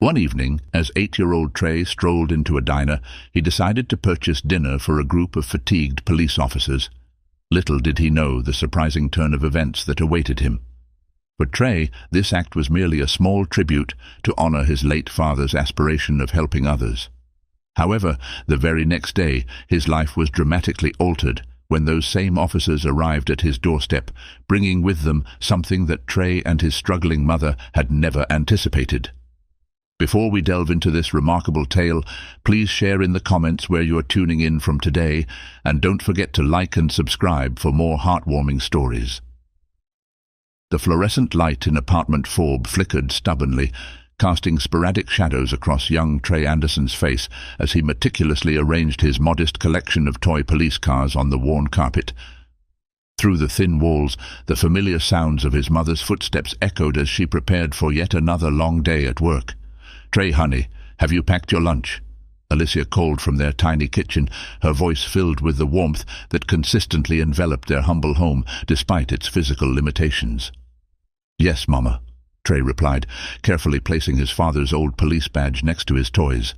One evening, as 8-year-old Trey strolled into a diner, he decided to purchase dinner for a group of fatigued police officers. Little did he know the surprising turn of events that awaited him. For Trey, this act was merely a small tribute to honor his late father's aspiration of helping others. However, the very next day, his life was dramatically altered when those same officers arrived at his doorstep, bringing with them something that Trey and his struggling mother had never anticipated. Before we delve into this remarkable tale, please share in the comments where you are tuning in from today, and don't forget to like and subscribe for more heartwarming stories. The fluorescent light in apartment 4 flickered stubbornly, casting sporadic shadows across young Trey Anderson's face as he meticulously arranged his modest collection of toy police cars on the worn carpet. Through the thin walls, the familiar sounds of his mother's footsteps echoed as she prepared for yet another long day at work. "Trey, honey, have you packed your lunch?" Alicia called from their tiny kitchen, her voice filled with the warmth that consistently enveloped their humble home despite its physical limitations. "Yes, Mama," Trey replied, carefully placing his father's old police badge next to his toys.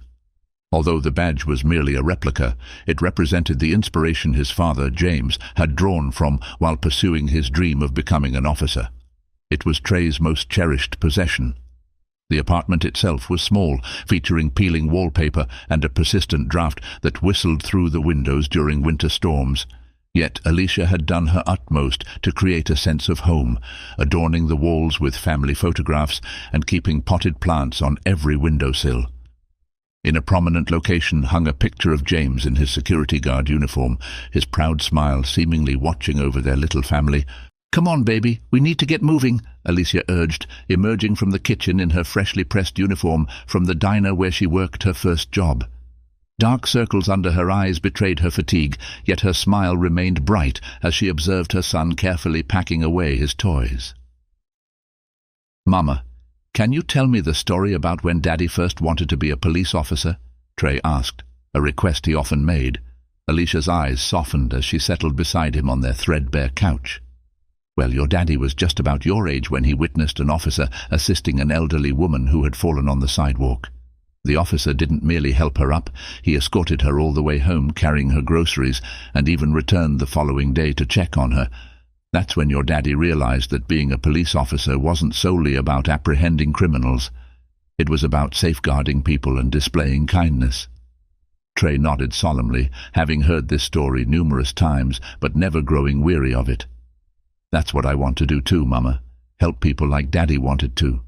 Although the badge was merely a replica, it represented the inspiration his father, James, had drawn from while pursuing his dream of becoming an officer. It was Trey's most cherished possession. The apartment itself was small, featuring peeling wallpaper and a persistent draft that whistled through the windows during winter storms. Yet Alicia had done her utmost to create a sense of home, adorning the walls with family photographs and keeping potted plants on every windowsill. In a prominent location hung a picture of James in his security guard uniform, his proud smile seemingly watching over their little family. "Come on, baby, we need to get moving," Alicia urged, emerging from the kitchen in her freshly pressed uniform from the diner where she worked her first job. Dark circles under her eyes betrayed her fatigue, yet her smile remained bright as she observed her son carefully packing away his toys. "Mama, can you tell me the story about when Daddy first wanted to be a police officer?" Trey asked, a request he often made. Alicia's eyes softened as she settled beside him on their threadbare couch. "Well, your daddy was just about your age when he witnessed an officer assisting an elderly woman who had fallen on the sidewalk. The officer didn't merely help her up, he escorted her all the way home carrying her groceries and even returned the following day to check on her. That's when your daddy realized that being a police officer wasn't solely about apprehending criminals. It was about safeguarding people and displaying kindness." Trey nodded solemnly, having heard this story numerous times but never growing weary of it. "That's what I want to do too, Mama. Help people like Daddy wanted to."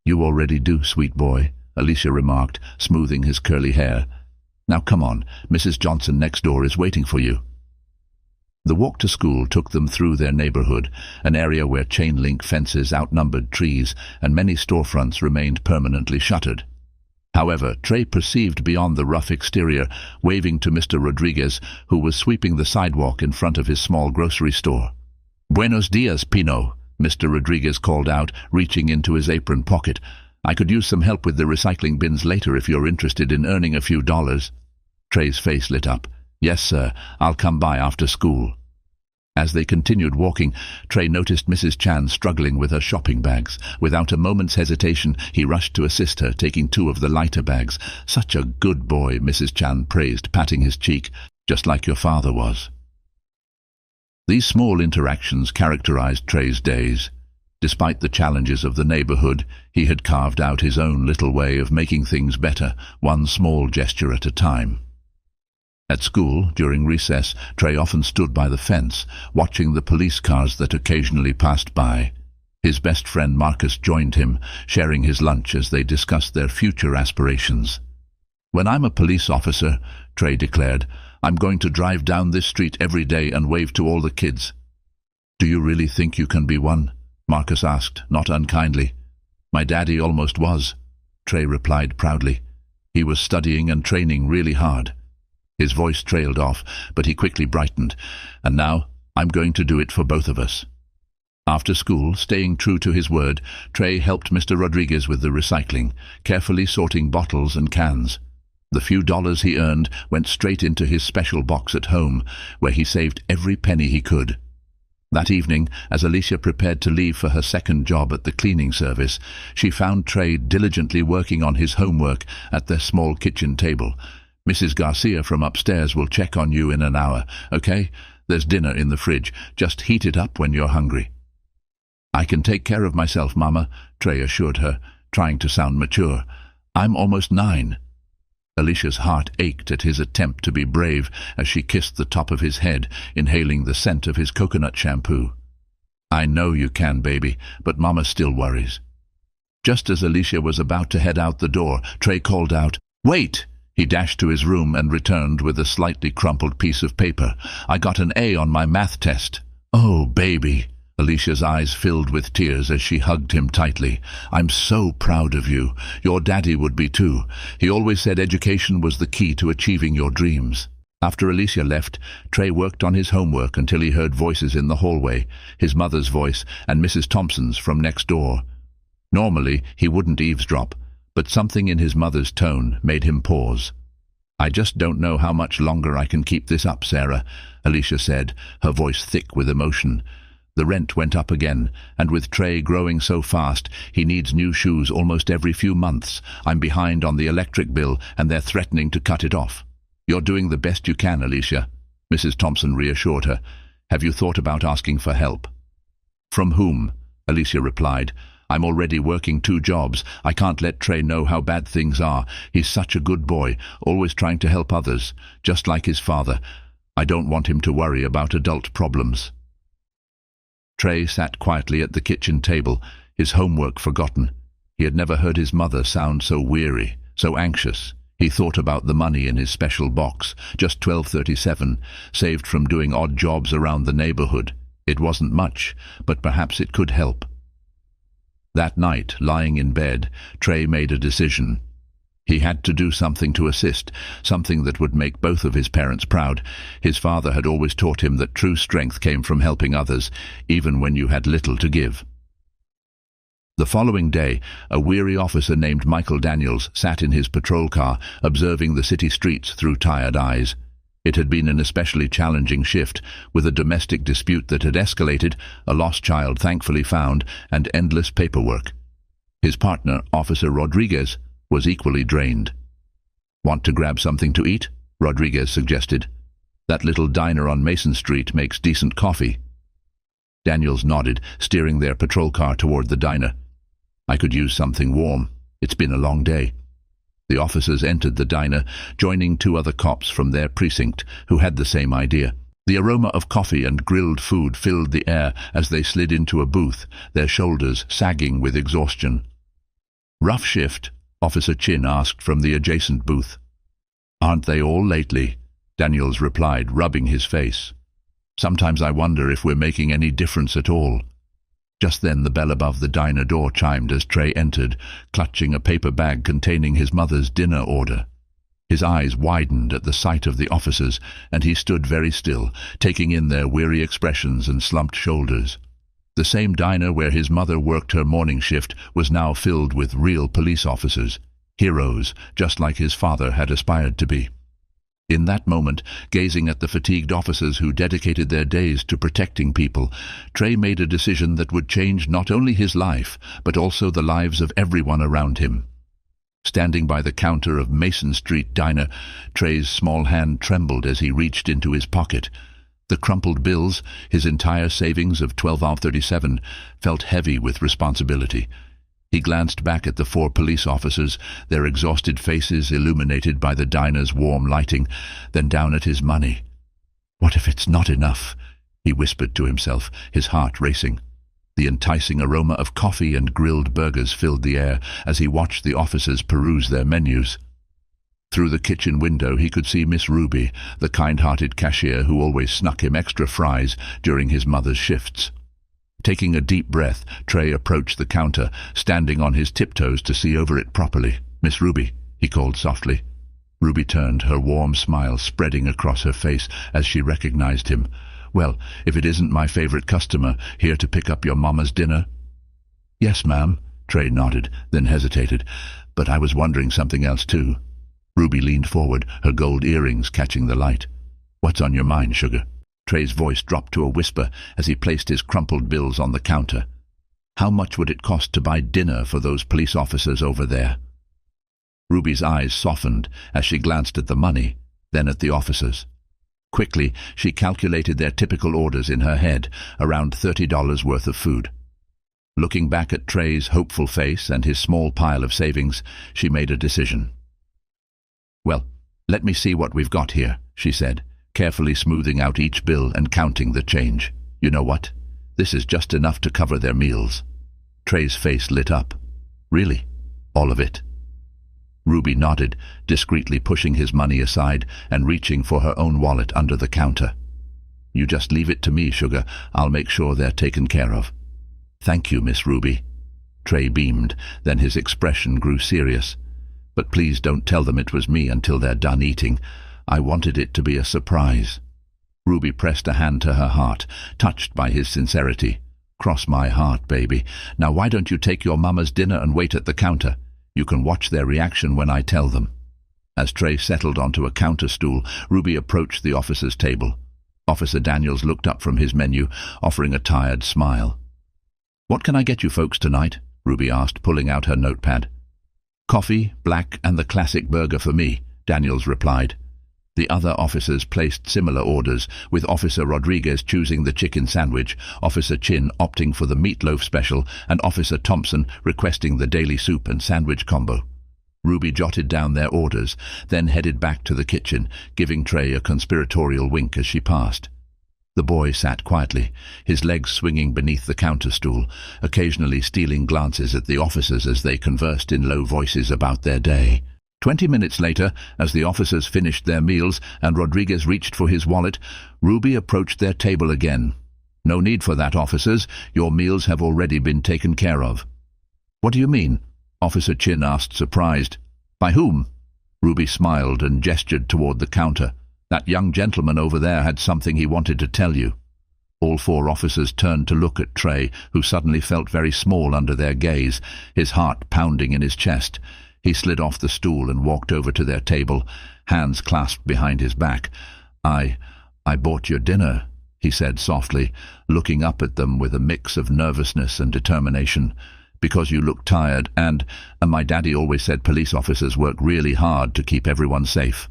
"You already do, sweet boy," Alicia remarked, smoothing his curly hair. "Now come on, Mrs. Johnson next door is waiting for you." The walk to school took them through their neighborhood, an area where chain-link fences outnumbered trees and many storefronts remained permanently shuttered. However, Trey perceived beyond the rough exterior, waving to Mr. Rodriguez, who was sweeping the sidewalk in front of his small grocery store. "Buenos dias, Pino," Mr. Rodriguez called out, reaching into his apron pocket. "I could use some help with the recycling bins later if you're interested in earning a few dollars." Trey's face lit up. "Yes, sir, I'll come by after school." As they continued walking, Trey noticed Mrs. Chan struggling with her shopping bags. Without a moment's hesitation, he rushed to assist her, taking 2 of the lighter bags. "Such a good boy," Mrs. Chan praised, patting his cheek, "just like your father was." These small interactions characterized Trey's days. Despite the challenges of the neighborhood, he had carved out his own little way of making things better, one small gesture at a time. At school, during recess, Trey often stood by the fence, watching the police cars that occasionally passed by. His best friend Marcus joined him, sharing his lunch as they discussed their future aspirations. "When I'm a police officer," Trey declared, "I'm going to drive down this street every day and wave to all the kids." "Do you really think you can be one?" Marcus asked, not unkindly. "My daddy almost was," Trey replied proudly. "He was studying and training really hard." His voice trailed off, but he quickly brightened. "And now, I'm going to do it for both of us." After school, staying true to his word, Trey helped Mr. Rodriguez with the recycling, carefully sorting bottles and cans. The few dollars he earned went straight into his special box at home, where he saved every penny he could. That evening, as Alicia prepared to leave for her second job at the cleaning service, she found Trey diligently working on his homework at their small kitchen table. "Mrs. Garcia from upstairs will check on you in an hour, okay? There's dinner in the fridge. Just heat it up when you're hungry." "I can take care of myself, Mama," Trey assured her, trying to sound mature. "I'm almost 9. Alicia's heart ached at his attempt to be brave as she kissed the top of his head, inhaling the scent of his coconut shampoo. "I know you can, baby, but Mama still worries." Just as Alicia was about to head out the door, Trey called out, "Wait!" He dashed to his room and returned with a slightly crumpled piece of paper. "I got an A on my math test." "Oh, baby." Alicia's eyes filled with tears as she hugged him tightly. "I'm so proud of you. Your daddy would be too. He always said education was the key to achieving your dreams." After Alicia left, Trey worked on his homework until he heard voices in the hallway, his mother's voice and Mrs. Thompson's from next door. Normally, he wouldn't eavesdrop, but something in his mother's tone made him pause. "I just don't know how much longer I can keep this up, Sarah," Alicia said, her voice thick with emotion. "The rent went up again, and with Trey growing so fast, he needs new shoes almost every few months. I'm behind on the electric bill, and they're threatening to cut it off." "You're doing the best you can, Alicia," Mrs. Thompson reassured her. "Have you thought about asking for help?" "From whom?" Alicia replied. "I'm already working 2 jobs. I can't let Trey know how bad things are. He's such a good boy, always trying to help others, just like his father. I don't want him to worry about adult problems." Trey sat quietly at the kitchen table, his homework forgotten. He had never heard his mother sound so weary, so anxious. He thought about the money in his special box, just $12.37, saved from doing odd jobs around the neighborhood. It wasn't much, but perhaps it could help. That night, lying in bed, Trey made a decision. He had to do something to assist, something that would make both of his parents proud. His father had always taught him that true strength came from helping others, even when you had little to give. The following day, a weary officer named Michael Daniels sat in his patrol car, observing the city streets through tired eyes. It had been an especially challenging shift, with a domestic dispute that had escalated, a lost child thankfully found, and endless paperwork. His partner, Officer Rodriguez, was equally drained. "Want to grab something to eat?" Rodriguez suggested. "That little diner on Mason Street makes decent coffee." Daniels nodded, steering their patrol car toward the diner. "I could use something warm. It's been a long day." The officers entered the diner, joining 2 other cops from their precinct who had the same idea. The aroma of coffee and grilled food filled the air as they slid into a booth, their shoulders sagging with exhaustion. "Rough shift?" Officer Chin asked from the adjacent booth. "Aren't they all lately?" Daniels replied, rubbing his face. "Sometimes I wonder if we're making any difference at all." Just then the bell above the diner door chimed as Trey entered, clutching a paper bag containing his mother's dinner order. His eyes widened at the sight of the officers, and he stood very still, taking in their weary expressions and slumped shoulders. The same diner where his mother worked her morning shift was now filled with real police officers, heroes, just like his father had aspired to be. In that moment, gazing at the fatigued officers who dedicated their days to protecting people, Trey made a decision that would change not only his life, but also the lives of everyone around him. Standing by the counter of Mason Street Diner, Trey's small hand trembled as he reached into his pocket. The crumpled bills, his entire savings of $12.37, felt heavy with responsibility. He glanced back at the 4 police officers, their exhausted faces illuminated by the diner's warm lighting, then down at his money. "What if it's not enough?" he whispered to himself, his heart racing. The enticing aroma of coffee and grilled burgers filled the air as he watched the officers peruse their menus. Through the kitchen window he could see Miss Ruby, the kind-hearted cashier who always snuck him extra fries during his mother's shifts. Taking a deep breath, Trey approached the counter, standing on his tiptoes to see over it properly. "Miss Ruby," he called softly. Ruby turned, her warm smile spreading across her face as she recognized him. "Well, if it isn't my favorite customer, here to pick up your mama's dinner?" "Yes, ma'am," Trey nodded, then hesitated. "But I was wondering something else too." Ruby leaned forward, her gold earrings catching the light. "What's on your mind, sugar?" Trey's voice dropped to a whisper as he placed his crumpled bills on the counter. How much would it cost to buy dinner for those police officers over there? Ruby's eyes softened as she glanced at the money, then at the officers. Quickly, she calculated their typical orders in her head, around $30 worth of food. Looking back at Trey's hopeful face and his small pile of savings, she made a decision. "Well, let me see what we've got here," she said, carefully smoothing out each bill and counting the change. "You know what? This is just enough to cover their meals." Trey's face lit up. "Really? All of it?" Ruby nodded, discreetly pushing his money aside and reaching for her own wallet under the counter. "You just leave it to me, sugar. I'll make sure they're taken care of." "Thank you, Miss Ruby." Trey beamed, then his expression grew serious. "But please don't tell them it was me until they're done eating. I wanted it to be a surprise." Ruby pressed a hand to her heart, touched by his sincerity. "Cross my heart, baby. Now why don't you take your mama's dinner and wait at the counter? You can watch their reaction when I tell them." As Trey settled onto a counter stool, Ruby approached the officer's table. Officer Daniels looked up from his menu, offering a tired smile. "What can I get you folks tonight?" Ruby asked, pulling out her notepad. "Coffee, black, and the classic burger for me," Daniels replied. The other officers placed similar orders, with Officer Rodriguez choosing the chicken sandwich, Officer Chin opting for the meatloaf special, and Officer Thompson requesting the daily soup and sandwich combo. Ruby jotted down their orders, then headed back to the kitchen, giving Trey a conspiratorial wink as she passed. The boy sat quietly, his legs swinging beneath the counter stool, occasionally stealing glances at the officers as they conversed in low voices about their day. 20 minutes later, as the officers finished their meals and Rodriguez reached for his wallet, Ruby approached their table again. "No need for that, officers. Your meals have already been taken care of." "What do you mean?" Officer Chin asked, surprised. "By whom?" Ruby smiled and gestured toward the counter. "That young gentleman over there had something he wanted to tell you." All four officers turned to look at Trey, who suddenly felt very small under their gaze, his heart pounding in his chest. He slid off the stool and walked over to their table, hands clasped behind his back. I bought your dinner," he said softly, looking up at them with a mix of nervousness and determination, "because you look tired, and my daddy always said police officers work really hard to keep everyone safe."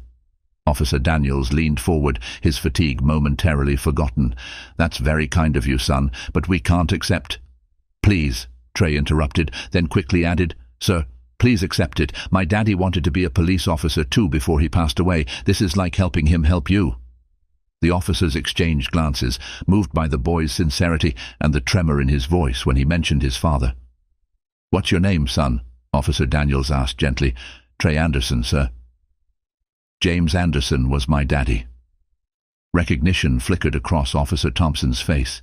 Officer Daniels leaned forward, his fatigue momentarily forgotten. "That's very kind of you, son, but we can't accept—" "Please," Trey interrupted, then quickly added, "Sir, please accept it. My daddy wanted to be a police officer too before he passed away. This is like helping him help you." The officers exchanged glances, moved by the boy's sincerity and the tremor in his voice when he mentioned his father. "What's your name, son?" Officer Daniels asked gently. "Trey Anderson, sir." "James Anderson was my daddy." Recognition flickered across Officer Thompson's face.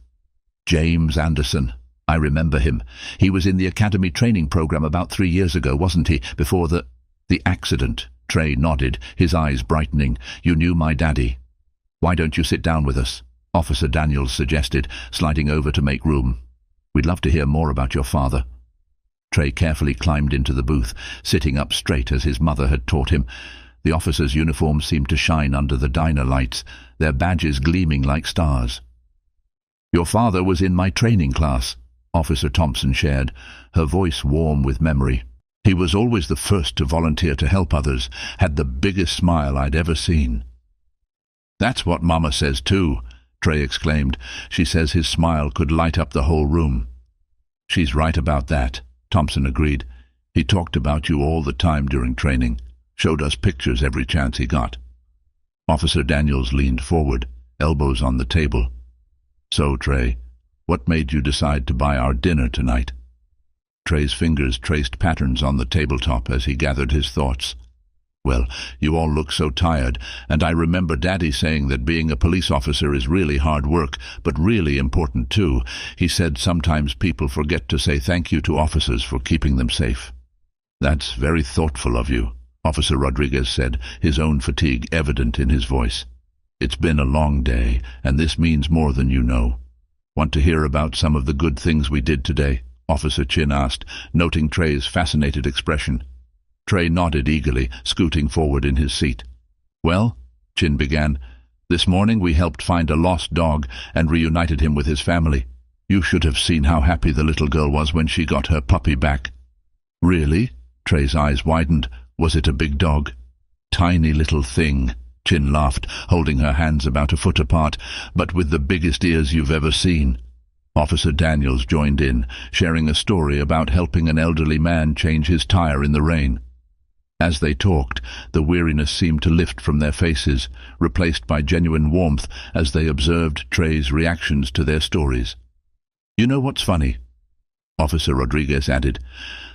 "James Anderson. I remember him. He was in the academy training program about 3 years ago, wasn't he, before the accident?" Trey nodded, his eyes brightening. "You knew my daddy." "Why don't you sit down with us?" Officer Daniels suggested, sliding over to make room. "We'd love to hear more about your father." Trey carefully climbed into the booth, sitting up straight as his mother had taught him. The officers' uniforms seemed to shine under the diner lights, their badges gleaming like stars. "Your father was in my training class," Officer Thompson shared, her voice warm with memory. "He was always the first to volunteer to help others, had the biggest smile I'd ever seen." "That's what Mama says too," Trey exclaimed. "She says his smile could light up the whole room." "She's right about that," Thompson agreed. "He talked about you all the time during training, showed us pictures every chance he got." Officer Daniels leaned forward, elbows on the table. "So, Trey, what made you decide to buy our dinner tonight?" Trey's fingers traced patterns on the tabletop as he gathered his thoughts. "Well, you all look so tired, and I remember Daddy saying that being a police officer is really hard work, but really important too. He said sometimes people forget to say thank you to officers for keeping them safe." "That's very thoughtful of you," Officer Rodriguez said, his own fatigue evident in his voice. "It's been a long day, and this means more than you know." "Want to hear about some of the good things we did today?" Officer Chin asked, noting Trey's fascinated expression. Trey nodded eagerly, scooting forward in his seat. "Well," Chin began, This morning we helped find a lost dog and reunited him with his family. You should have seen how happy the little girl was when she got her puppy back." "Really?" Trey's eyes widened. "Was it a big dog?" "Tiny little thing," Chin laughed, holding her hands about a foot apart, "but with the biggest ears you've ever seen." Officer Daniels joined in, sharing a story about helping an elderly man change his tire in the rain. As they talked, the weariness seemed to lift from their faces, replaced by genuine warmth as they observed Trey's reactions to their stories. "You know what's funny?" Officer Rodriguez added.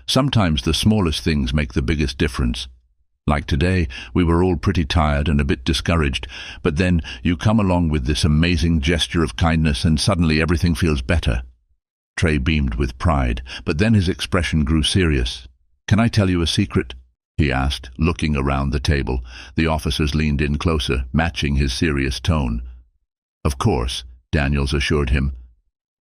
"Sometimes the smallest things make the biggest difference. Like today, we were all pretty tired and a bit discouraged, but then you come along with this amazing gesture of kindness and suddenly everything feels better." Trey beamed with pride, but then his expression grew serious. "Can I tell you a secret?" he asked, looking around the table. The officers leaned in closer, matching his serious tone. "Of course," Daniels assured him.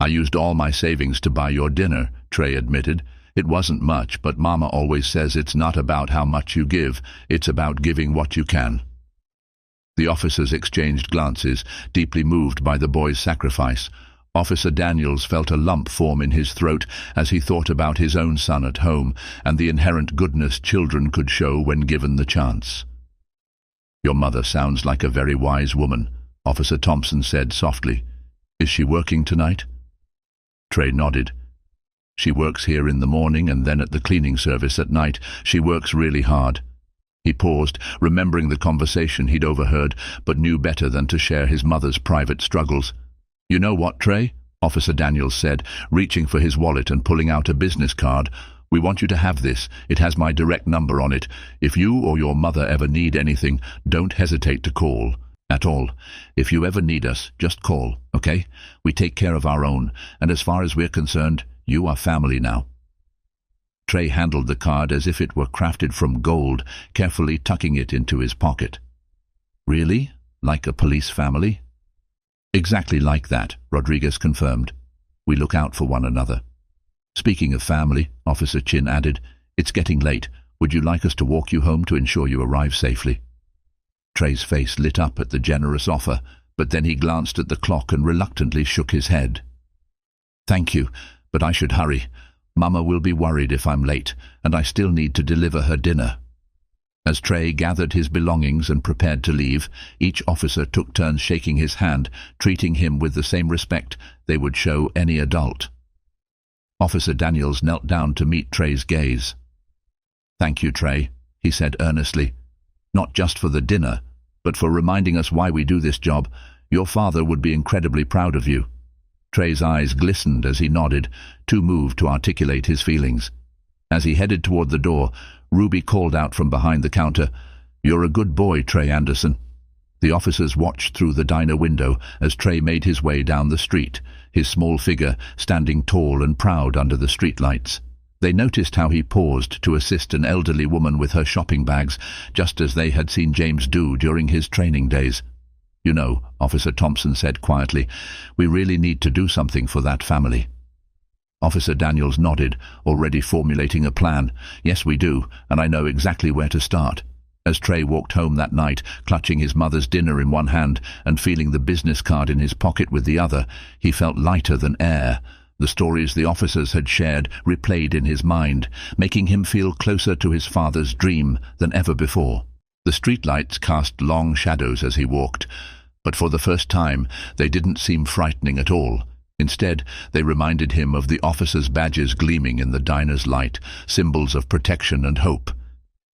"I used all my savings to buy your dinner," Trey admitted. "It wasn't much, but Mama always says it's not about how much you give, it's about giving what you can." The officers exchanged glances, deeply moved by the boy's sacrifice. Officer Daniels felt a lump form in his throat as he thought about his own son at home and the inherent goodness children could show when given the chance. "Your mother sounds like a very wise woman," Officer Thompson said softly. "Is she working tonight?" Trey nodded. "She works here in the morning and then at the cleaning service at night. She works really hard." He paused, remembering the conversation he'd overheard, but knew better than to share his mother's private struggles. "You know what, Trey?" Officer Daniels said, reaching for his wallet and pulling out a business card. "We want you to have this. It has my direct number on it. If you or your mother ever need anything, don't hesitate to call. At all. If you ever need us, just call, okay? We take care of our own, and as far as we're concerned, you are family now." Trey handled the card as if it were crafted from gold, carefully tucking it into his pocket. "Really? Like a police family?" "Exactly like that," Rodriguez confirmed. "We look out for one another." "Speaking of family," Officer Chin added, "it's getting late. Would you like us to walk you home to ensure you arrive safely?" Trey's face lit up at the generous offer, but then he glanced at the clock and reluctantly shook his head. "Thank you, but I should hurry. Mama will be worried if I'm late, and I still need to deliver her dinner." As Trey gathered his belongings and prepared to leave, each officer took turns shaking his hand, treating him with the same respect they would show any adult. Officer Daniels knelt down to meet Trey's gaze. "Thank you, Trey," he said earnestly. "Not just for the dinner, but for reminding us why we do this job. Your father would be incredibly proud of you." Trey's eyes glistened as he nodded, too moved to articulate his feelings. As he headed toward the door, Ruby called out from behind the counter, "You're a good boy, Trey Anderson." The officers watched through the diner window as Trey made his way down the street, his small figure standing tall and proud under the streetlights. They noticed how he paused to assist an elderly woman with her shopping bags, just as they had seen James do during his training days. "You know," Officer Thompson said quietly, "we really need to do something for that family." Officer Daniels nodded, already formulating a plan. "Yes, we do, and I know exactly where to start." As Trey walked home that night, clutching his mother's dinner in one hand and feeling the business card in his pocket with the other, he felt lighter than air. The stories the officers had shared replayed in his mind, making him feel closer to his father's dream than ever before. The streetlights cast long shadows as he walked, but for the first time they didn't seem frightening at all. Instead, they reminded him of the officers' badges gleaming in the diner's light, symbols of protection and hope.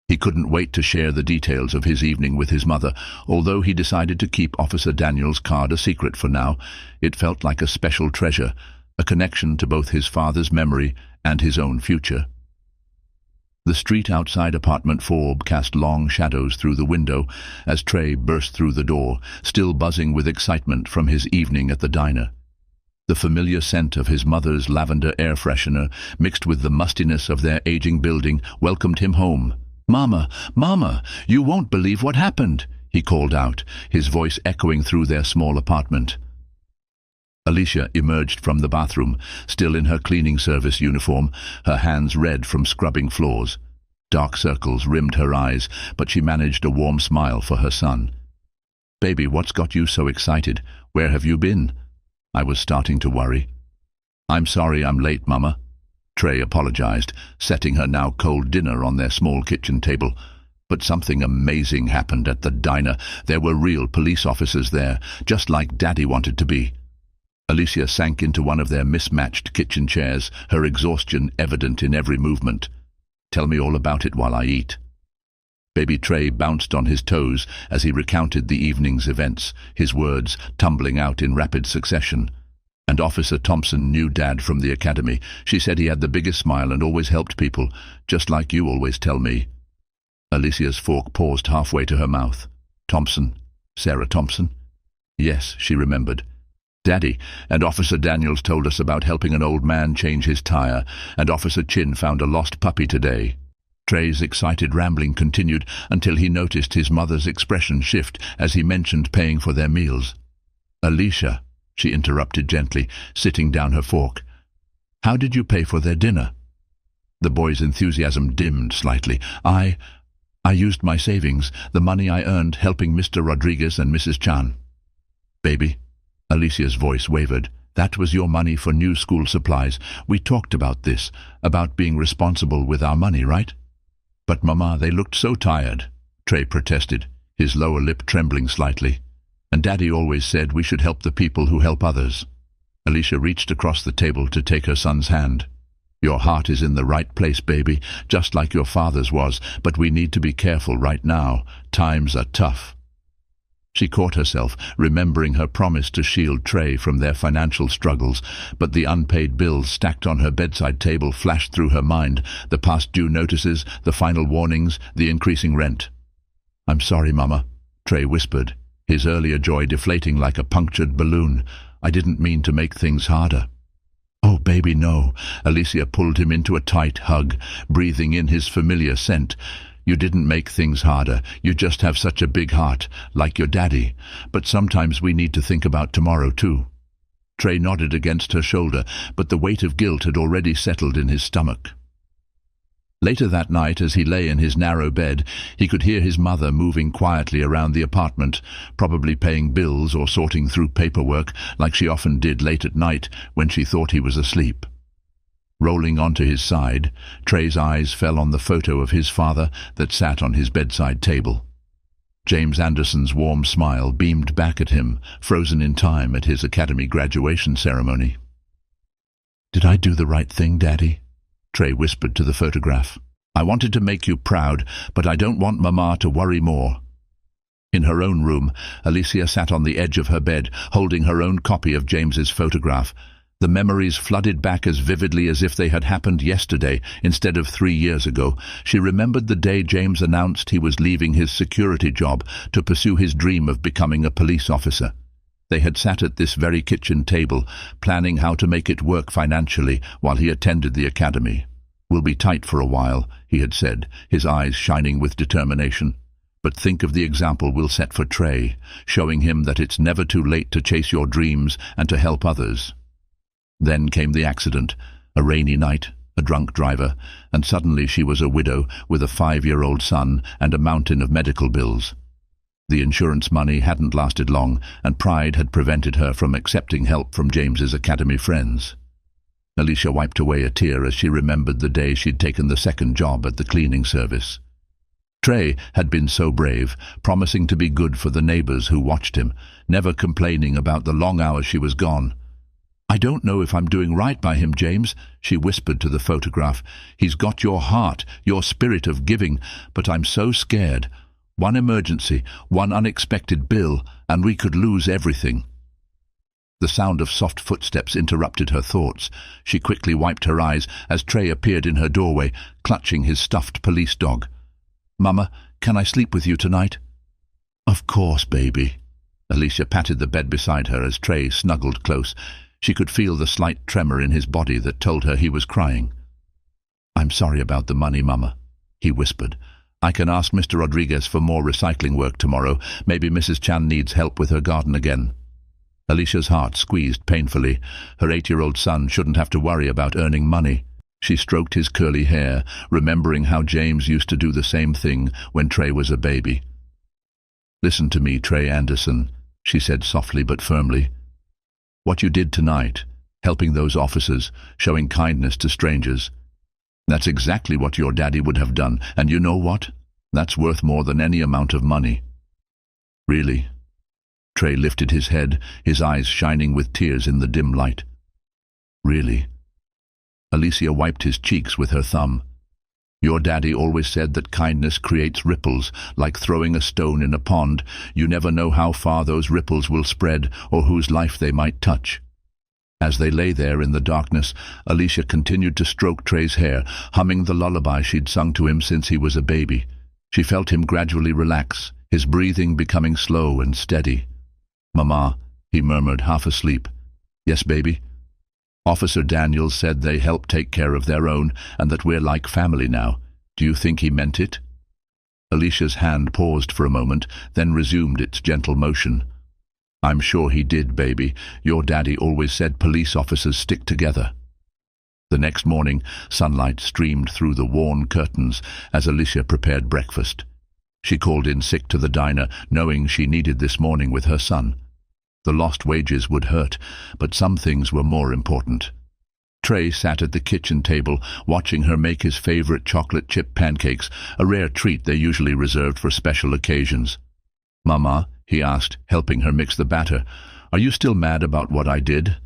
He couldn't wait to share the details of his evening with his mother, although he decided to keep Officer Daniels' card a secret for now. It felt like a special treasure, a connection to both his father's memory and his own future. The street outside apartment 4 cast long shadows through the window as Trey burst through the door, still buzzing with excitement from his evening at the diner. The familiar scent of his mother's lavender air freshener, mixed with the mustiness of their aging building, welcomed him home. "Mama, Mama, you won't believe what happened," he called out, his voice echoing through their small apartment. Alicia emerged from the bathroom, still in her cleaning service uniform, her hands red from scrubbing floors. Dark circles rimmed her eyes, but she managed a warm smile for her son. Baby, what's got you so excited? Where have you been? I was starting to worry. I'm sorry I'm late, Mama. Trey apologized, setting her now cold dinner on their small kitchen table. But something amazing happened at the diner. There were real police officers there, just like Daddy wanted to be. Alicia sank into one of their mismatched kitchen chairs, her exhaustion evident in every movement. Tell me all about it while I eat. Baby Trey bounced on his toes as he recounted the evening's events, his words tumbling out in rapid succession. And Officer Thompson knew Dad from the academy. She said he had the biggest smile and always helped people, just like you always tell me. Alicia's fork paused halfway to her mouth. Thompson? Sarah Thompson? Yes, she remembered. Daddy and Officer Daniels told us about helping an old man change his tire, and Officer Chin found a lost puppy today. Trey's excited rambling continued until he noticed his mother's expression shift as he mentioned paying for their meals. Alicia, she interrupted gently, sitting down her fork. How did you pay for their dinner? The boy's enthusiasm dimmed slightly. I used my savings, the money I earned helping Mr. Rodriguez and Mrs. Chan. Baby, Alicia's voice wavered. That was your money for new school supplies. We talked about this, about being responsible with our money, right? But Mama, they looked so tired, Trey protested, his lower lip trembling slightly. And Daddy always said we should help the people who help others. Alicia reached across the table to take her son's hand. Your heart is in the right place, baby, just like your father's was, but we need to be careful right now. Times are tough. She caught herself, remembering her promise to shield Trey from their financial struggles, but the unpaid bills stacked on her bedside table flashed through her mind, the past due notices, the final warnings, the increasing rent. I'm sorry, Mama, Trey whispered, his earlier joy deflating like a punctured balloon. I didn't mean to make things harder. Oh, baby, no. Alicia pulled him into a tight hug, breathing in his familiar scent. You didn't make things harder. You just have such a big heart, like your daddy. But sometimes we need to think about tomorrow, too. Trey nodded against her shoulder, but the weight of guilt had already settled in his stomach. Later that night, as he lay in his narrow bed, he could hear his mother moving quietly around the apartment, probably paying bills or sorting through paperwork like she often did late at night when she thought he was asleep. Rolling onto his side, Trey's eyes fell on the photo of his father that sat on his bedside table. James Anderson's warm smile beamed back at him, frozen in time at his academy graduation ceremony. Did I do the right thing, Daddy? Trey whispered to the photograph. I wanted to make you proud, but I don't want Mama to worry more. In her own room, Alicia sat on the edge of her bed, holding her own copy of James's photograph. The memories flooded back as vividly as if they had happened yesterday instead of 3 years ago. She remembered the day James announced he was leaving his security job to pursue his dream of becoming a police officer. They had sat at this very kitchen table, planning how to make it work financially while he attended the academy. We'll be tight for a while, he had said, his eyes shining with determination. But think of the example we'll set for Trey, showing him that it's never too late to chase your dreams and to help others. Then came the accident, a rainy night, a drunk driver, and suddenly she was a widow with a 5-year-old son and a mountain of medical bills. The insurance money hadn't lasted long, and pride had prevented her from accepting help from James's academy friends. Alicia wiped away a tear as she remembered the day she'd taken the second job at the cleaning service. Trey had been so brave, promising to be good for the neighbors who watched him, never complaining about the long hours she was gone. I don't know if I'm doing right by him, James, she whispered to the photograph. He's got your heart, your spirit of giving, but I'm so scared. One emergency, one unexpected bill, and we could lose everything. The sound of soft footsteps interrupted her thoughts. She quickly wiped her eyes as Trey appeared in her doorway, clutching his stuffed police dog. Mama, can I sleep with you tonight? Of course, baby. Alicia patted the bed beside her as Trey snuggled close. She could feel the slight tremor in his body that told her he was crying. I'm sorry about the money, Mama, he whispered. I can ask Mr. Rodriguez for more recycling work tomorrow. Maybe Mrs. Chan needs help with her garden again. Alicia's heart squeezed painfully. Her 8-year-old son shouldn't have to worry about earning money. She stroked his curly hair, remembering how James used to do the same thing when Trey was a baby. "Listen to me, Trey Anderson," she said softly but firmly. "What you did tonight, helping those officers, showing kindness to strangers, that's exactly what your daddy would have done, and you know what? That's worth more than any amount of money." "Really?" Trey lifted his head, his eyes shining with tears in the dim light. "Really?" Alicia wiped his cheeks with her thumb. "Your daddy always said that kindness creates ripples, like throwing a stone in a pond. You never know how far those ripples will spread or whose life they might touch." As they lay there in the darkness, Alicia continued to stroke Trey's hair, humming the lullaby she'd sung to him since he was a baby. She felt him gradually relax, his breathing becoming slow and steady. "Mama," he murmured, half asleep. "Yes, baby?" "Officer Daniels said they help take care of their own and that we're like family now. Do you think he meant it?" Alicia's hand paused for a moment, then resumed its gentle motion. "I'm sure he did, baby. Your daddy always said police officers stick together." The next morning, sunlight streamed through the worn curtains as Alicia prepared breakfast. She called in sick to the diner, knowing she needed this morning with her son. The lost wages would hurt, but some things were more important. Trey sat at the kitchen table, watching her make his favorite chocolate chip pancakes, a rare treat they usually reserved for special occasions. "Mama," he asked, helping her mix the batter, "are you still mad about what I did?"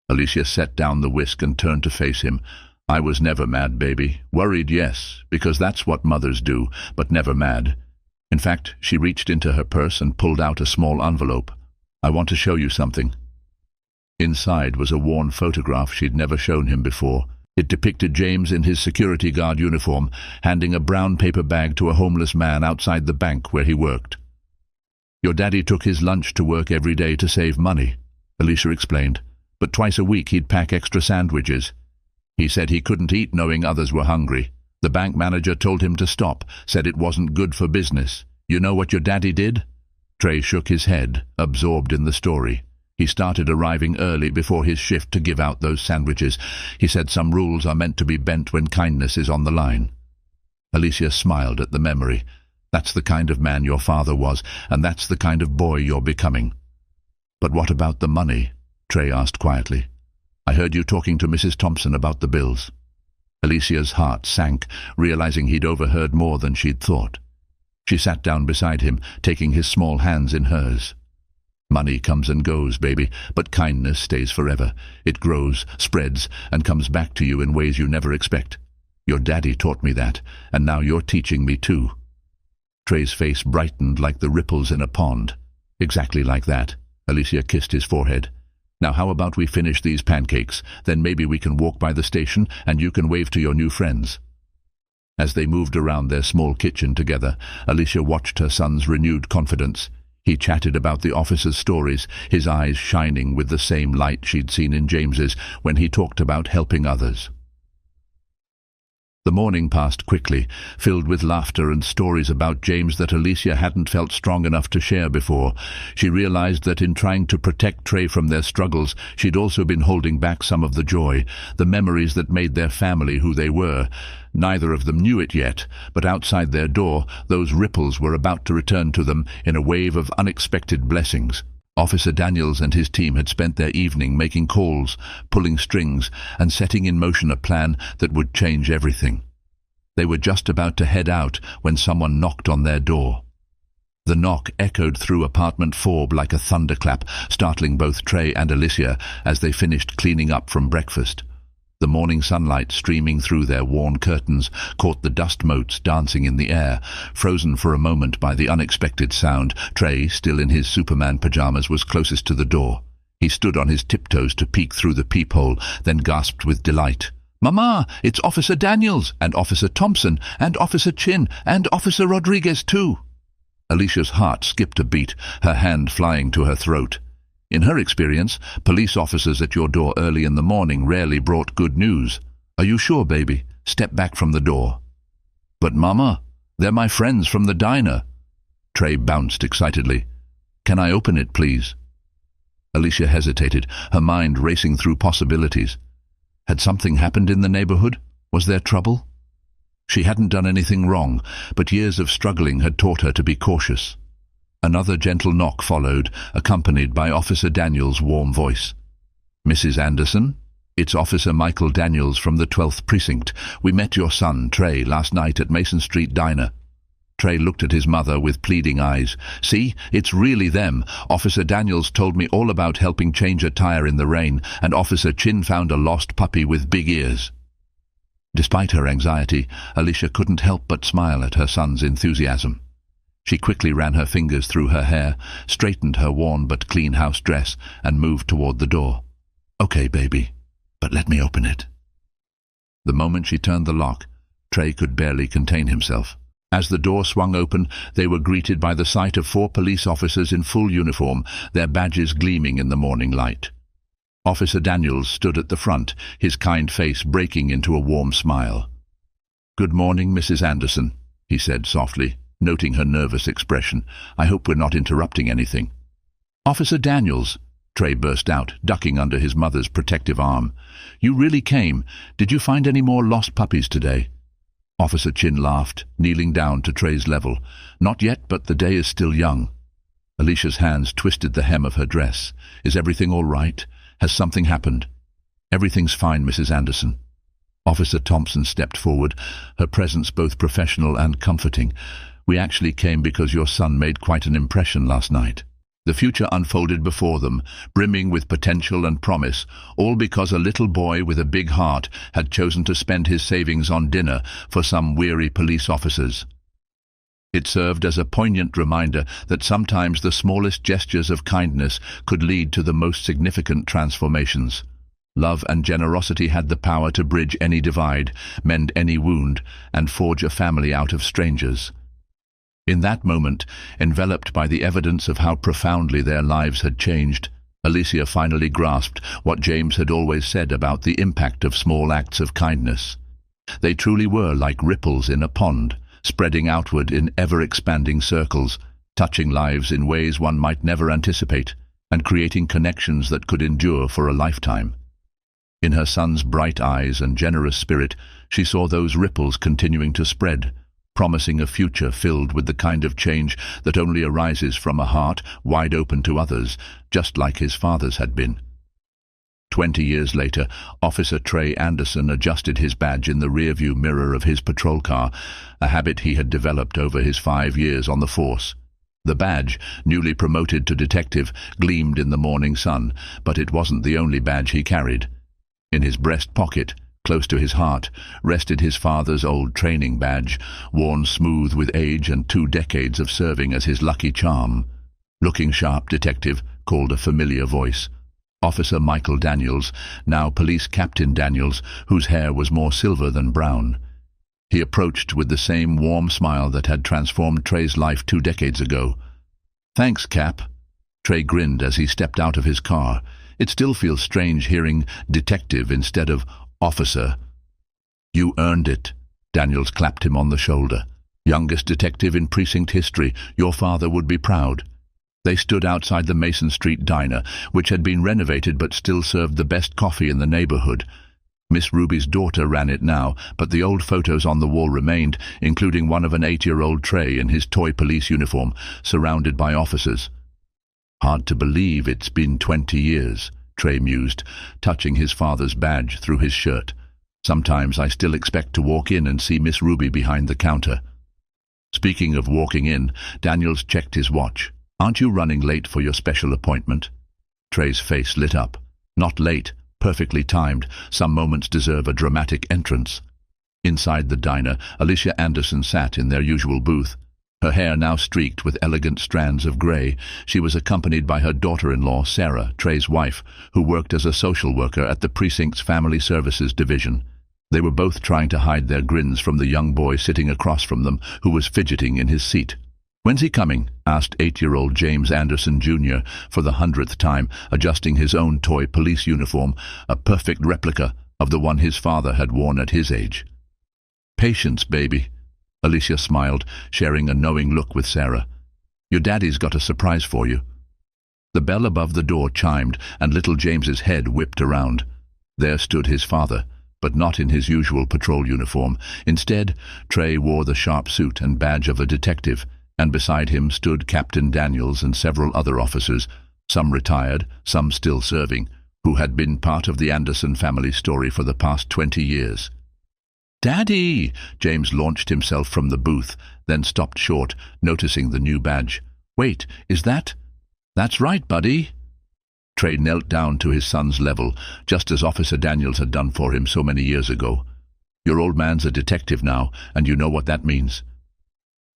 Alicia set down the whisk and turned to face him. "I was never mad, baby. Worried, yes, because that's what mothers do, but never mad." In fact, she reached into her purse and pulled out a small envelope. "I want to show you something." Inside was a worn photograph she'd never shown him before. It depicted James in his security guard uniform, handing a brown paper bag to a homeless man outside the bank where he worked. "Your daddy took his lunch to work every day to save money," Alicia explained, "but twice a week he'd pack extra sandwiches. He said he couldn't eat knowing others were hungry. The bank manager told him to stop, said it wasn't good for business. You know what your daddy did?" Trey shook his head, absorbed in the story. He started arriving early before his shift to give out those sandwiches. He said some rules are meant to be bent when kindness is on the line. Alicia smiled at the memory. "That's the kind of man your father was, and that's the kind of boy you're becoming." "But what about the money?" Trey asked quietly. "I heard you talking to Mrs. Thompson about the bills." Alicia's heart sank, realizing he'd overheard more than she'd thought. She sat down beside him, taking his small hands in hers. "Money comes and goes, baby, but kindness stays forever. It grows, spreads, and comes back to you in ways you never expect. Your daddy taught me that, and now you're teaching me too." Trey's face brightened like the ripples in a pond. "Exactly like that." Alicia kissed his forehead. "Now how about we finish these pancakes? Then maybe we can walk by the station and you can wave to your new friends." As they moved around their small kitchen together, Alicia watched her son's renewed confidence. He chatted about the officers' stories, his eyes shining with the same light she'd seen in James's when he talked about helping others. The morning passed quickly, filled with laughter and stories about James that Alicia hadn't felt strong enough to share before. She realized that in trying to protect Trey from their struggles, she'd also been holding back some of the joy, the memories that made their family who they were. Neither of them knew it yet, but outside their door, those ripples were about to return to them in a wave of unexpected blessings. Officer Daniels and his team had spent their evening making calls, pulling strings, and setting in motion a plan that would change everything. They were just about to head out when someone knocked on their door. The knock echoed through apartment 4 like a thunderclap, startling both Trey and Alicia as they finished cleaning up from breakfast. The morning sunlight streaming through their worn curtains caught the dust motes dancing in the air. Frozen for a moment by the unexpected sound, Trey, still in his Superman pajamas, was closest to the door. He stood on his tiptoes to peek through the peephole, then gasped with delight. "Mama, it's Officer Daniels, and Officer Thompson, and Officer Chin, and Officer Rodriguez too." Alicia's heart skipped a beat, her hand flying to her throat. In her experience, police officers at your door early in the morning rarely brought good news. "Are you sure, baby?" Step back from the door. "But Mama, they're my friends from the diner." Trey bounced excitedly. "Can I open it, please?" Alicia hesitated, her mind racing through possibilities. Had something happened in the neighborhood? Was there trouble? She hadn't done anything wrong, but years of struggling had taught her to be cautious. Another gentle knock followed, accompanied by Officer Daniels' warm voice. "Mrs. Anderson? It's Officer Michael Daniels from the 12th Precinct. We met your son, Trey, last night at Mason Street Diner." Trey looked at his mother with pleading eyes. "See, it's really them. Officer Daniels told me all about helping change a tire in the rain, and Officer Chin found a lost puppy with big ears." Despite her anxiety, Alicia couldn't help but smile at her son's enthusiasm. She quickly ran her fingers through her hair, straightened her worn but clean house dress, and moved toward the door. "Okay, baby, but let me open it." The moment she turned the lock, Trey could barely contain himself. As the door swung open, they were greeted by the sight of 4 police officers in full uniform, their badges gleaming in the morning light. Officer Daniels stood at the front, his kind face breaking into a warm smile. "Good morning, Mrs. Anderson," he said softly, noting her nervous expression. "I hope we're not interrupting anything." "Officer Daniels," Trey burst out, ducking under his mother's protective arm. "You really came. Did you find any more lost puppies today?" Officer Chin laughed, kneeling down to Trey's level. "Not yet, but the day is still young." Alicia's hands twisted the hem of her dress. "Is everything all right? Has something happened?" "Everything's fine, Mrs. Anderson." Officer Thompson stepped forward, her presence both professional and comforting. "We actually came because your son made quite an impression last night." The future unfolded before them, brimming with potential and promise, all because a little boy with a big heart had chosen to spend his savings on dinner for some weary police officers. It served as a poignant reminder that sometimes the smallest gestures of kindness could lead to the most significant transformations. Love and generosity had the power to bridge any divide, mend any wound, and forge a family out of strangers. In that moment, enveloped by the evidence of how profoundly their lives had changed, Alicia finally grasped what James had always said about the impact of small acts of kindness. They truly were like ripples in a pond, spreading outward in ever-expanding circles, touching lives in ways one might never anticipate, and creating connections that could endure for a lifetime. In her son's bright eyes and generous spirit, she saw those ripples continuing to spread, promising a future filled with the kind of change that only arises from a heart wide open to others, just like his father's had been. 20 years later, Officer Trey Anderson adjusted his badge in the rearview mirror of his patrol car, a habit he had developed over his 5 years on the force. The badge, newly promoted to detective, gleamed in the morning sun, but it wasn't the only badge he carried. In his breast pocket, close to his heart, rested his father's old training badge, worn smooth with age and 2 decades of serving as his lucky charm. "Looking sharp, detective," called a familiar voice. Officer Michael Daniels, now Police Captain Daniels, whose hair was more silver than brown. He approached with the same warm smile that had transformed Trey's life 2 decades ago. "Thanks, Cap." Trey grinned as he stepped out of his car. It still feels strange hearing detective instead of officer. "You earned it." Daniels clapped him on the shoulder. "Youngest detective in precinct history. Your father would be proud." They stood outside the Mason Street Diner, which had been renovated but still served the best coffee in the neighborhood. Miss Ruby's daughter ran it now, but the old photos on the wall remained, including one of an 8-year-old Trey in his toy police uniform, surrounded by officers. "Hard to believe it's been 20 years, Trey mused, touching his father's badge through his shirt. "Sometimes I still expect to walk in and see Miss Ruby behind the counter." Speaking of walking in, Daniels checked his watch. "Aren't you running late for your special appointment?" Trey's face lit up. "Not late, perfectly timed. Some moments deserve a dramatic entrance." Inside the diner, Alicia Anderson sat in their usual booth. Her hair now streaked with elegant strands of grey. She was accompanied by her daughter-in-law, Sarah, Trey's wife, who worked as a social worker at the precinct's Family Services Division. They were both trying to hide their grins from the young boy sitting across from them, who was fidgeting in his seat. "When's he coming?" asked 8-year-old James Anderson Jr. for the 100th time, adjusting his own toy police uniform, a perfect replica of the one his father had worn at his age. "Patience, baby." Alicia smiled, sharing a knowing look with Sarah. "Your daddy's got a surprise for you." The bell above the door chimed, and little James's head whipped around. There stood his father, but not in his usual patrol uniform. Instead, Trey wore the sharp suit and badge of a detective, and beside him stood Captain Daniels and several other officers, some retired, some still serving, who had been part of the Anderson family story for the past 20 years. "Daddy!" James launched himself from the booth, then stopped short, noticing the new badge. "Wait, is that—" "That's right, buddy." Trey knelt down to his son's level, just as Officer Daniels had done for him so many years ago. "Your old man's a detective now, and you know what that means."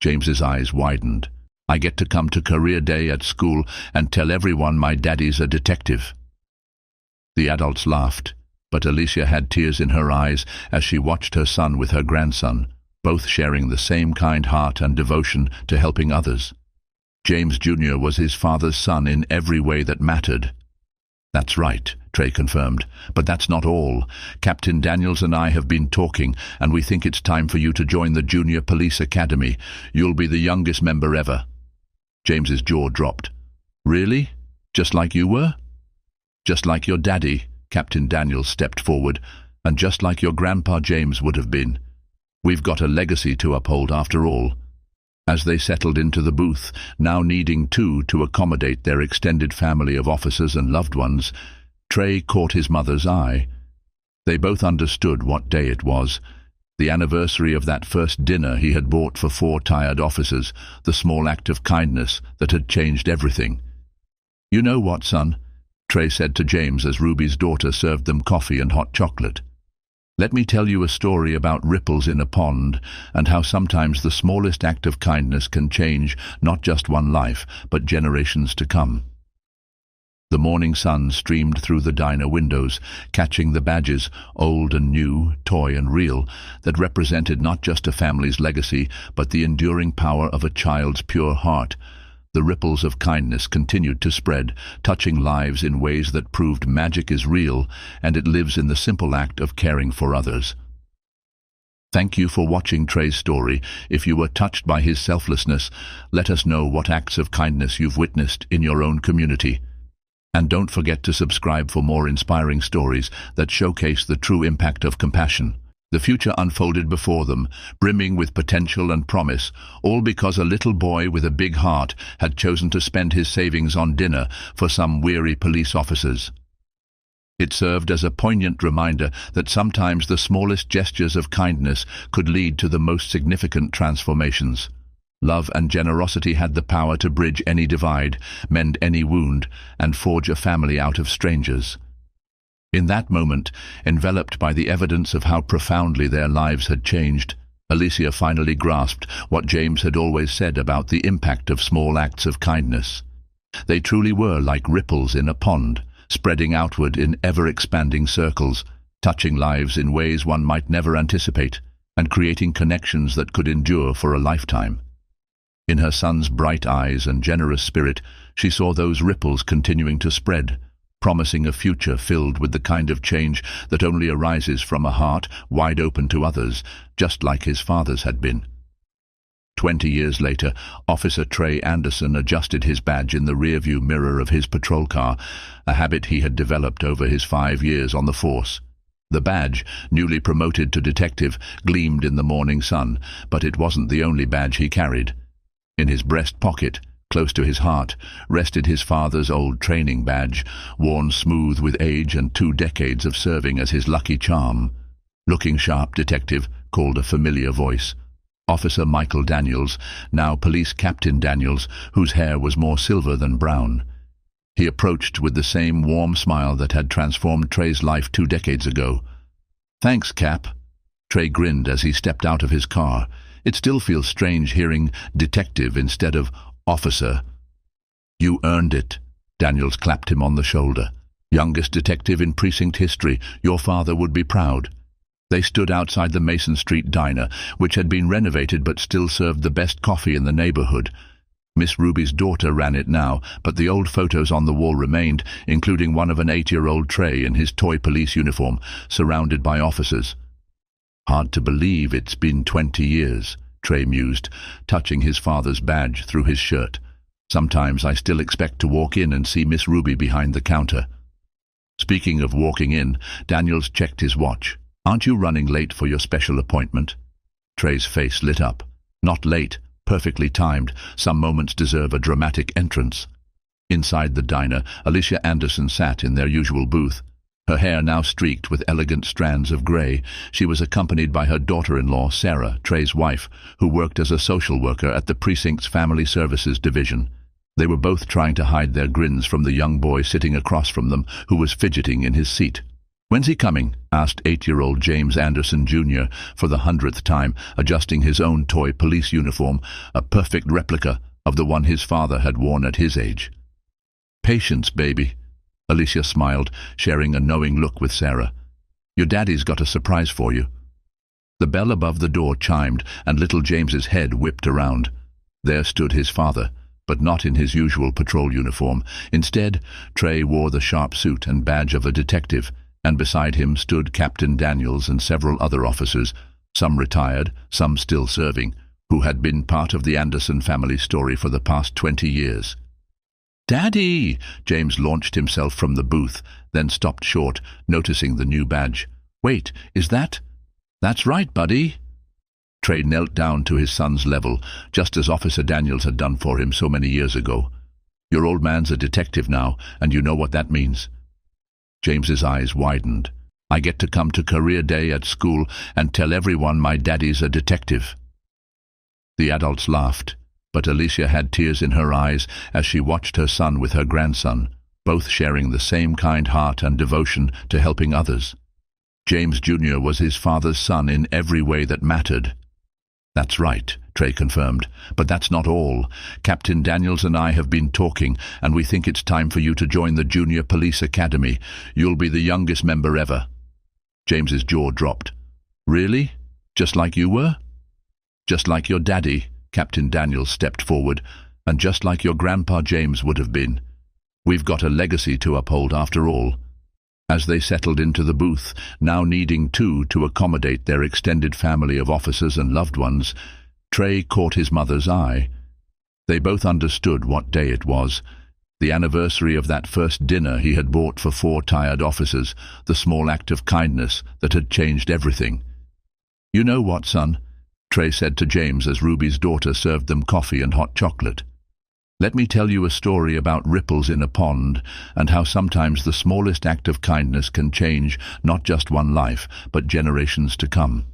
James's eyes widened. "I get to come to career day at school and tell everyone my daddy's a detective." The adults laughed, but Alicia had tears in her eyes as she watched her son with her grandson, both sharing the same kind heart and devotion to helping others. James Jr. was his father's son in every way that mattered. "That's right," Trey confirmed, "but that's not all. Captain Daniels and I have been talking, and we think it's time for you to join the Junior Police Academy. You'll be the youngest member ever." James's jaw dropped. "Really? Just like you were?" "Just like your daddy," Captain Daniels stepped forward, "and just like your grandpa James would have been. We've got a legacy to uphold after all." As they settled into the booth, now needing two to accommodate their extended family of officers and loved ones, Trey caught his mother's eye. They both understood what day it was, the anniversary of that first dinner he had bought for 4 tired officers, the small act of kindness that had changed everything. "You know what, son?" Trey said to James as Ruby's daughter served them coffee and hot chocolate. "Let me tell you a story about ripples in a pond and how sometimes the smallest act of kindness can change not just one life, but generations to come." The morning sun streamed through the diner windows, catching the badges, old and new, toy and real, that represented not just a family's legacy, but the enduring power of a child's pure heart. The ripples of kindness continued to spread, touching lives in ways that proved magic is real, and it lives in the simple act of caring for others. Thank you for watching Trey's story. If you were touched by his selflessness, let us know what acts of kindness you've witnessed in your own community. And don't forget to subscribe for more inspiring stories that showcase the true impact of compassion. The future unfolded before them, brimming with potential and promise, all because a little boy with a big heart had chosen to spend his savings on dinner for some weary police officers. It served as a poignant reminder that sometimes the smallest gestures of kindness could lead to the most significant transformations. Love and generosity had the power to bridge any divide, mend any wound, and forge a family out of strangers. In that moment, enveloped by the evidence of how profoundly their lives had changed, Alicia finally grasped what James had always said about the impact of small acts of kindness. They truly were like ripples in a pond, spreading outward in ever-expanding circles, touching lives in ways one might never anticipate, and creating connections that could endure for a lifetime. In her son's bright eyes and generous spirit, she saw those ripples continuing to spread, promising a future filled with the kind of change that only arises from a heart wide open to others, just like his father's had been. 20 years later, Officer Trey Anderson adjusted his badge in the rearview mirror of his patrol car, a habit he had developed over his 5 years on the force. The badge, newly promoted to detective, gleamed in the morning sun, but it wasn't the only badge he carried. In his breast pocket, close to his heart, rested his father's old training badge, worn smooth with age and 2 decades of serving as his lucky charm. "Looking sharp, detective," called a familiar voice. Officer Michael Daniels, now Police Captain Daniels, whose hair was more silver than brown. He approached with the same warm smile that had transformed Trey's life 2 decades ago. "Thanks, Cap." Trey grinned as he stepped out of his car. It still feels strange hearing detective instead of officer. "You earned it." Daniels clapped him on the shoulder. "Youngest detective in precinct history. Your father would be proud." They stood outside the Mason Street diner, which had been renovated but still served the best coffee in the neighborhood. Miss Ruby's daughter ran it now, but the old photos on the wall remained, including one of an 8-year-old Trey in his toy police uniform, surrounded by officers. "Hard to believe it's been 20 years, Trey mused, touching his father's badge through his shirt. "Sometimes I still expect to walk in and see Miss Ruby behind the counter." Speaking of walking in, Daniels checked his watch. "Aren't you running late for your special appointment?" Trey's face lit up. "Not late, perfectly timed. Some moments deserve a dramatic entrance. Inside the diner, Alicia Anderson sat in their usual booth, her hair now streaked with elegant strands of grey. She was accompanied by her daughter-in-law, Sarah, Trey's wife, who worked as a social worker at the precinct's Family Services Division. They were both trying to hide their grins from the young boy sitting across from them, who was fidgeting in his seat. "When's he coming?" asked 8-year-old James Anderson Jr. for the 100th time, adjusting his own toy police uniform, a perfect replica of the one his father had worn at his age. "Patience, baby." Alicia smiled, sharing a knowing look with Sarah. "Your daddy's got a surprise for you." The bell above the door chimed, and little James's head whipped around. There stood his father, but not in his usual patrol uniform. Instead, Trey wore the sharp suit and badge of a detective, and beside him stood Captain Daniels and several other officers, some retired, some still serving, who had been part of the Anderson family story for the past 20 years. "Daddy!" James launched himself from the booth, then stopped short, noticing the new badge. "Wait, is that—" "That's right, buddy." Trey knelt down to his son's level, just as Officer Daniels had done for him so many years ago. "Your old man's a detective now, and you know what that means." James's eyes widened. "I get to come to career day at school and tell everyone my daddy's a detective." The adults laughed, but Alicia had tears in her eyes as she watched her son with her grandson, both sharing the same kind heart and devotion to helping others. James Jr. was his father's son in every way that mattered. "That's right," Trey confirmed, "but that's not all. Captain Daniels and I have been talking, and we think it's time for you to join the Junior Police Academy. You'll be the youngest member ever." James's jaw dropped. "Really? Just like you were?" "Just like your daddy," Captain Daniels stepped forward, "and just like your grandpa James would have been. We've got a legacy to uphold after all." As they settled into the booth, now needing two to accommodate their extended family of officers and loved ones, Trey caught his mother's eye. They both understood what day it was, the anniversary of that first dinner he had bought for 4 tired officers, the small act of kindness that had changed everything. "You know what, son?" Trey said to James as Ruby's daughter served them coffee and hot chocolate. "Let me tell you a story about ripples in a pond, and how sometimes the smallest act of kindness can change not just one life, but generations to come."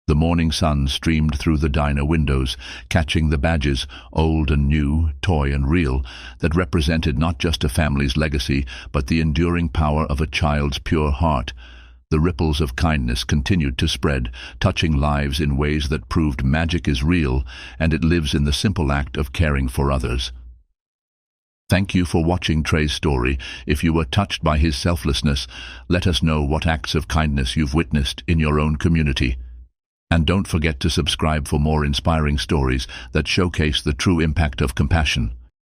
The morning sun streamed through the diner windows, catching the badges, old and new, toy and real, that represented not just a family's legacy, but the enduring power of a child's pure heart. The ripples of kindness continued to spread, touching lives in ways that proved magic is real, and it lives in the simple act of caring for others. Thank you for watching Trey's story. If you were touched by his selflessness, let us know what acts of kindness you've witnessed in your own community. And don't forget to subscribe for more inspiring stories that showcase the true impact of compassion.